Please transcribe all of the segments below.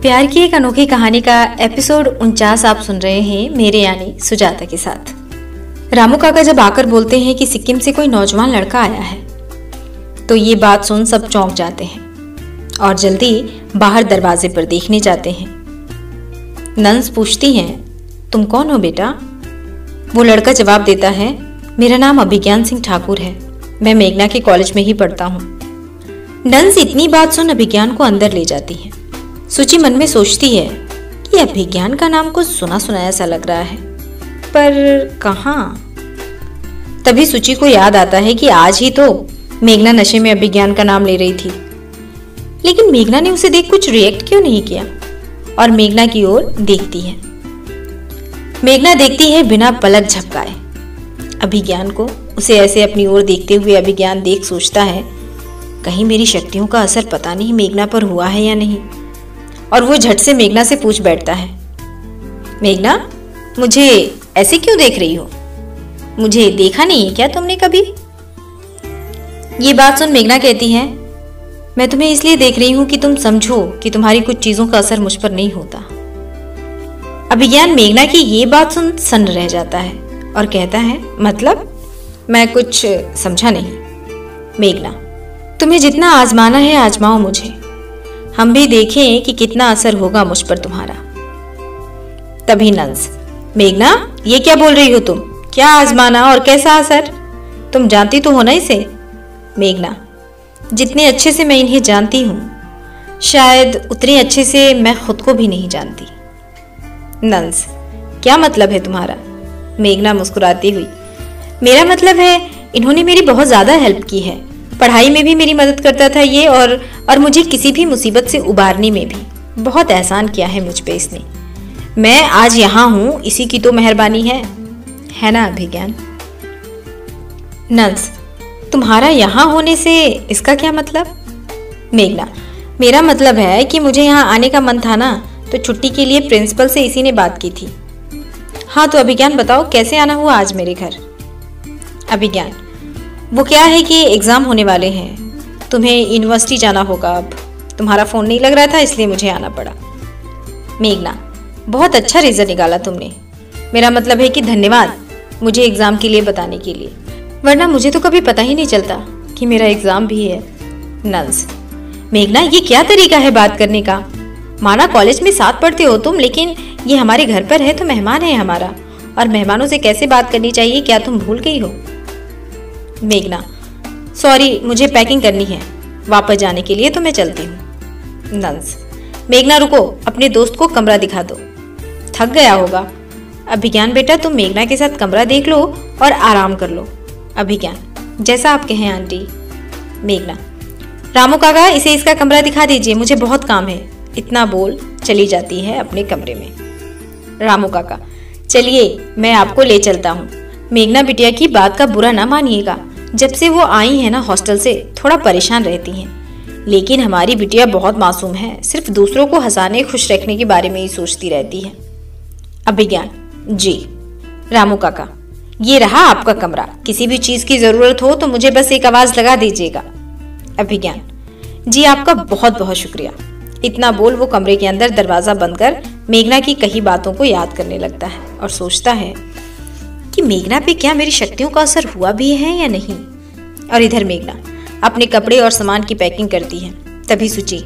प्यार की एक अनोखी कहानी का एपिसोड 49 आप सुन रहे हैं मेरे यानी सुजाता के साथ। रामू काका जब आकर बोलते हैं कि सिक्किम से कोई नौजवान लड़का आया है तो ये बात सुन सब चौंक जाते हैं और जल्दी बाहर दरवाजे पर देखने जाते हैं। नंस पूछती हैं, तुम कौन हो बेटा? वो लड़का जवाब देता है, मेरा नाम अभिज्ञान सिंह ठाकुर है, मैं मेघना के कॉलेज में ही पढ़ता हूँ। नंस इतनी बात सुन अभिज्ञान को अंदर ले जाती है। सुची मन में सोचती है कि अभिज्ञान का नाम कुछ सुना सुनाया सा लग रहा है, पर कहाँ? तभी सुची को याद आता है कि आज ही तो मेघना नशे में अभिज्ञान का नाम ले रही थी, लेकिन मेघना ने उसे देख कुछ रिएक्ट क्यों नहीं किया और मेघना की ओर देखती है। मेघना देखती है बिना पलक झपकाए अभिज्ञान को। उसे ऐसे अपनी ओर देखते हुए अभिज्ञान देख सोचता है, कहीं मेरी शक्तियों का असर पता नहीं मेघना पर हुआ है या नहीं। और वो झट से मेघना से पूछ बैठता है, मेघना मुझे ऐसे क्यों देख रही हो? मुझे देखा नहीं है क्या तुमने कभी? ये बात सुन मेघना कहती है, मैं तुम्हें इसलिए देख रही हूं कि तुम समझो कि तुम्हारी कुछ चीजों का असर मुझ पर नहीं होता। अभिज्ञान मेघना की ये बात सुन सन्न रह जाता है और कहता है, मतलब? मैं कुछ समझा नहीं। मेघना, तुम्हें जितना आजमाना है आजमाओ मुझे, हम भी देखें कि कितना असर होगा मुझ पर तुम्हारा। तभी नंस, मेघना ये क्या बोल रही हो तुम? क्या आजमाना और कैसा असर? तुम जानती तो हो ना इसे? मेघना, जितने अच्छे से मैं इन्हें जानती हूँ शायद उतने अच्छे से मैं खुद को भी नहीं जानती। नंस, क्या मतलब है तुम्हारा? मेघना मुस्कुराती हुई, मेरा मतलब है इन्होंने मेरी बहुत ज्यादा हेल्प की है, पढ़ाई में भी मेरी मदद करता था ये, और मुझे किसी भी मुसीबत से उबारने में भी बहुत एहसान किया है मुझ पे इसने। मैं आज यहाँ हूँ इसी की तो मेहरबानी है ना अभिज्ञान? नंस, तुम्हारा यहाँ होने से इसका क्या मतलब? मेघना, मेरा मतलब है कि मुझे यहाँ आने का मन था ना, तो छुट्टी के लिए प्रिंसिपल से इसी ने बात की थी। हाँ तो अभिज्ञान बताओ कैसे आना हुआ आज मेरे घर? अभिज्ञान, वो क्या है कि एग्जाम होने वाले हैं, तुम्हें यूनिवर्सिटी जाना होगा, अब तुम्हारा फोन नहीं लग रहा था इसलिए मुझे आना पड़ा। मेघना, बहुत अच्छा रीजन निकाला तुमने, मेरा मतलब है कि धन्यवाद मुझे एग्जाम के लिए बताने के लिए, वरना मुझे तो कभी पता ही नहीं चलता कि मेरा एग्जाम भी है। नंस, मेघना ये क्या तरीका है बात करने का? माना कॉलेज में साथ पढ़ते हो तुम, लेकिन ये हमारे घर पर है तो मेहमान है हमारा, और मेहमानों से कैसे बात करनी चाहिए क्या तुम भूल गई हो? मेघना, सॉरी मुझे पैकिंग करनी है वापस जाने के लिए, तो मैं चलती हूँ। नंस, मेघना रुको, अपने दोस्त को कमरा दिखा दो, थक गया होगा। अभिज्ञान बेटा तुम मेघना के साथ कमरा देख लो और आराम कर लो। अभिज्ञान, जैसा आप कहें आंटी। मेघना, रामू काका इसे इसका कमरा दिखा दीजिए, मुझे बहुत काम है। इतना बोल चली जाती है अपने कमरे में। रामू काका, चलिए मैं आपको ले चलता हूँ। मेघना बिटिया की बात का बुरा ना मानिएगा, जब से वो आई है ना हॉस्टल से थोड़ा परेशान रहती हैं, लेकिन हमारी बिटिया बहुत मासूम है, सिर्फ दूसरों को हंसाने खुश रखने के बारे में ही सोचती रहती है। अभिज्ञान, जी। रामू काका, ये रहा आपका कमरा, किसी भी चीज की जरूरत हो तो मुझे बस एक आवाज लगा दीजिएगा। अभिज्ञान, जी आपका बहुत बहुत शुक्रिया। इतना बोल वो कमरे के अंदर दरवाजा बंद कर मेघना की कही बातों को याद करने लगता है और सोचता है कि मेघना पे क्या मेरी शक्तियों का असर हुआ भी है या नहीं। और इधर मेघना अपने कपड़े और सामान की पैकिंग करती है। तभी सुची,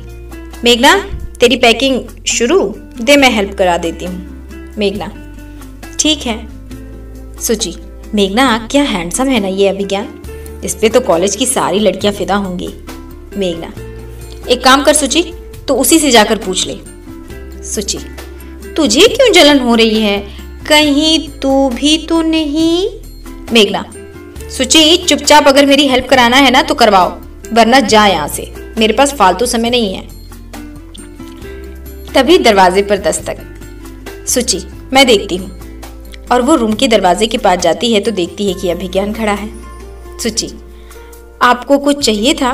मेघना तेरी पैकिंग शुरू, दे मैं हेल्प करा देती हूँ। मेघना, ठीक है। सुची, मेघना क्या हैंडसम है ना ये अभिज्ञान, इस पे तो कॉलेज की सारी लड़कियां फिदा होंगी। मेघना, एक काम कर सुची, तो उसी से जाकर पूछ ले। सुची, तुझे क्यों जलन हो रही है, कहीं तू भी तो नहीं? मेघना, सुची चुपचाप अगर मेरी हेल्प कराना है ना तो करवाओ, वरना जा यहाँ से, मेरे पास फालतू समय नहीं है। तभी दरवाजे पर दस्तक। सुची, मैं देखती हूँ। और वो रूम के दरवाजे के पास जाती है तो देखती है कि अभिज्ञान खड़ा है। सुची, आपको कुछ चाहिए था?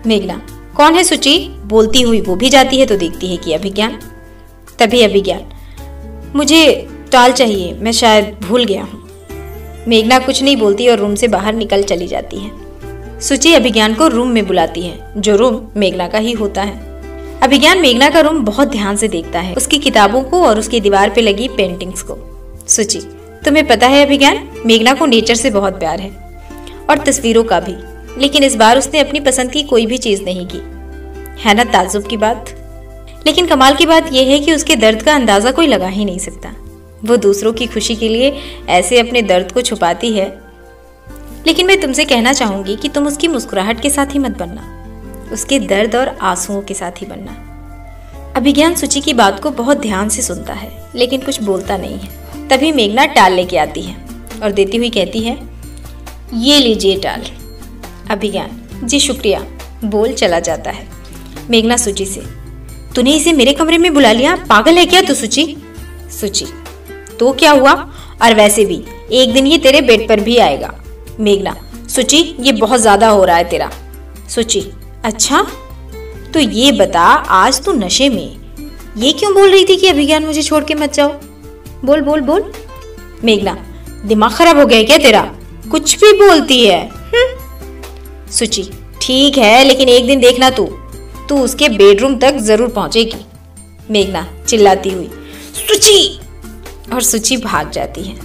मेघना, कौन है सुची? बोलती हुई वो भी जाती है तो देखती है कि अभिज्ञान। तभी अभिज्ञान, मुझे टॉल चाहिए, मैं शायद भूल गया हूँ। मेघना कुछ नहीं बोलती और रूम से बाहर निकल चली जाती है। सुची अभिज्ञान को रूम में बुलाती है, जो रूम मेघना का ही होता है। अभिज्ञान मेघना का रूम बहुत ध्यान से देखता है, उसकी किताबों को और उसकी दीवार पे लगी पेंटिंग्स को। सुचि, तुम्हें पता है अभिज्ञान, मेघना को नेचर से बहुत प्यार है और तस्वीरों का भी, लेकिन इस बार उसने अपनी पसंद की कोई भी चीज नहीं की, है ना ताज्जुब की बात। लेकिन कमाल की बात यह है कि उसके दर्द का अंदाजा कोई लगा ही नहीं सकता। वो दूसरों की खुशी के लिए ऐसे अपने दर्द को छुपाती है। लेकिन मैं तुमसे कहना चाहूंगी कि तुम उसकी मुस्कुराहट के साथ ही मत बनना, उसके दर्द और आंसुओं के साथ ही बनना। अभिज्ञान सुचि की बात को बहुत ध्यान से सुनता है, लेकिन कुछ बोलता नहीं है। तभी मेघना टाल लेके आती है और देती हुई कहती है, ये लीजिए टाल। अभिज्ञान, जी शुक्रिया, बोल चला जाता है। मेघना सुचि से, तूने इसे मेरे कमरे में बुला लिया, पागल है क्या तू सुचि? सुचि, तो क्या हुआ, और वैसे भी एक दिन ये तेरे बेड पर भी आएगा। मेघना, सुचि ये बहुत ज्यादा हो रहा है तेरा। सुचि, अच्छा तो ये बता, आज तू नशे में ये क्यों बोल रही थी कि अभिज्ञान मुझे छोड़ के मत जाओ? बोल बोल बोल। मेघना, दिमाग खराब हो गया क्या तेरा, कुछ भी बोलती है। सुचि, ठीक है, लेकिन एक दिन देखना तू उसके बेडरूम तक जरूर पहुंचेगी। मेघना चिल्लाती हुई, सुचि, और सुचि भाग जाती है।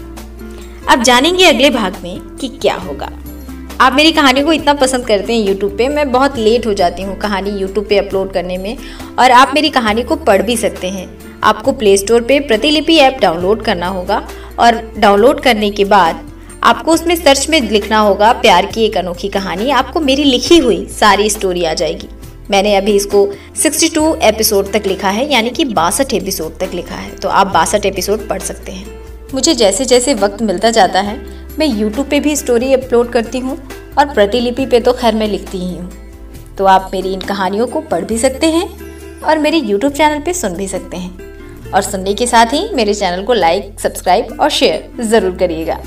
अब जानेंगे अगले भाग में कि क्या होगा। आप मेरी कहानी को इतना पसंद करते हैं यूट्यूब पे, मैं बहुत लेट हो जाती हूँ कहानी यूट्यूब पे अपलोड करने में, और आप मेरी कहानी को पढ़ भी सकते हैं। आपको प्ले स्टोर पे प्रतिलिपि ऐप डाउनलोड करना होगा, और डाउनलोड करने के बाद आपको उसमें सर्च में लिखना होगा प्यार की एक अनोखी कहानी। आपको मेरी लिखी हुई सारी स्टोरी आ जाएगी। मैंने अभी इसको 62 एपिसोड तक लिखा है, यानी कि 62 एपिसोड तक लिखा है, तो आप 62 एपिसोड पढ़ सकते हैं। मुझे जैसे जैसे वक्त मिलता जाता है मैं यूट्यूब पे भी स्टोरी अपलोड करती हूँ, और प्रतिलिपि पे तो खैर मैं लिखती ही हूँ। तो आप मेरी इन कहानियों को पढ़ भी सकते हैं और मेरे यूट्यूब चैनल पे सुन भी सकते हैं। और सुनने के साथ ही मेरे चैनल को लाइक, सब्सक्राइब और शेयर ज़रूर करिएगा।